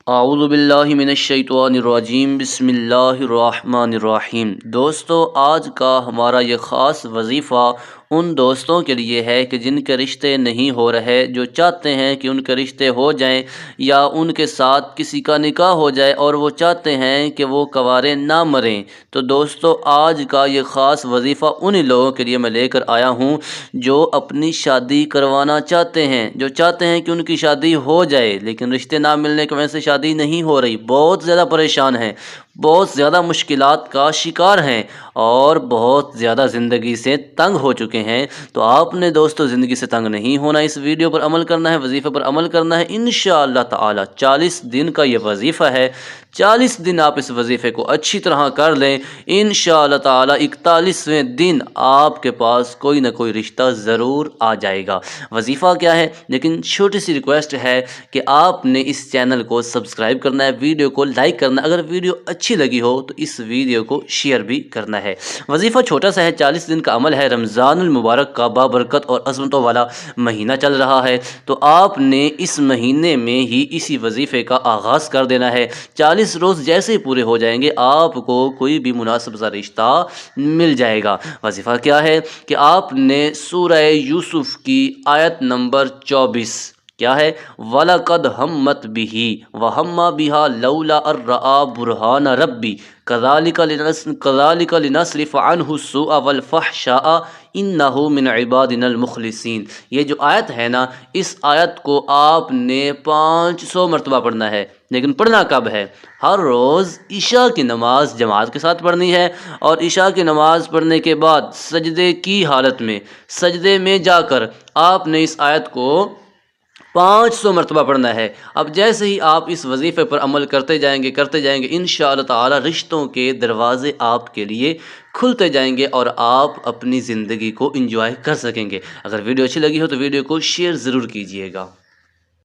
اعوذ باللہ من الشیطان الرجیم، بسم اللہ الرحمن الرحیم۔ دوستو، آج کا ہمارا یہ خاص وظیفہ ان دوستوں کے لیے ہے کہ جن کے رشتے نہیں ہو رہے، جو چاہتے ہیں کہ ان کے رشتے ہو جائیں یا ان کے ساتھ کسی کا نکاح ہو جائے اور وہ چاہتے ہیں کہ وہ کنوارے نہ مریں۔ تو دوستو، آج کا یہ خاص وظیفہ انہی لوگوں کے لیے میں لے کر آیا ہوں جو اپنی شادی کروانا چاہتے ہیں، جو چاہتے ہیں کہ ان کی شادی ہو جائے لیکن رشتے نہ ملنے کی وجہ سے شادی نہیں ہو رہی، بہت زیادہ پریشان ہیں، بہت زیادہ مشکلات کا شکار ہیں اور بہت زیادہ زندگی سے تنگ ہو چکے ہیں۔ تو آپ نے دوستو زندگی سے تنگ نہیں ہونا، اس ویڈیو پر عمل کرنا ہے، وظیفے پر عمل کرنا ہے۔ انشاءاللہ تعالی 40 دن کا یہ وظیفہ ہے، 40 دن آپ اس وظیفے کو اچھی طرح کر لیں، انشاءاللہ تعالی 41ویں دن آپ کے پاس کوئی نہ کوئی رشتہ ضرور آ جائے گا۔ وظیفہ کیا ہے؟ لیکن چھوٹی سی ریکویسٹ ہے کہ آپ نے اس چینل کو سبسکرائب کرنا ہے، ویڈیو کو لائک کرنا ہے، اگر ویڈیو اچھی لگی ہو تو اس ویڈیو کو شیئر بھی کرنا ہے۔ وظیفہ چھوٹا سا ہے، 40 دن کا عمل ہے، رمضان المبارک کا بابرکت اور عظمتوں والا مہینہ چل رہا ہے، تو آپ نے اس مہینے میں ہی اسی وظیفے کا آغاز کر دینا ہے۔ 40 روز جیسے ہی پورے ہو جائیں گے آپ کو کوئی بھی مناسب سا رشتہ مل جائے گا۔ وظیفہ کیا ہے کہ آپ نے سورہ یوسف کی آیت نمبر 24 کیا ہے؟ وَلَقَدْ هَمَّتْ بِهِ وَهَمَّ بِهَا لَوْلَا أَن رَّأَىٰ بُرْهَانَ رَبِّهِ كَذَٰلِكَ لِنَصْرِفَ عَنْهُ السُّوءَ وَالْفَحْشَاءَ إِنَّهُ مِنْ عِبَادِنَا الْمُخْلَصِينَ۔ یہ جو آیت ہے نا، اس آیت کو آپ نے 500 مرتبہ پڑھنا ہے، لیکن پڑھنا کب ہے؟ ہر روز عشاء کی نماز جماعت کے ساتھ پڑھنی ہے، اور عشاء کی نماز پڑھنے کے بعد سجدے کی حالت میں، سجدے میں جا کر آپ نے اس آیت کو 500 مرتبہ پڑھنا ہے۔ اب جیسے ہی آپ اس وظیفے پر عمل کرتے جائیں گے انشاءاللہ تعالی رشتوں کے دروازے آپ کے لیے کھلتے جائیں گے اور آپ اپنی زندگی کو انجوائے کر سکیں گے۔ اگر ویڈیو اچھی لگی ہو تو ویڈیو کو شیئر ضرور کیجیے گا۔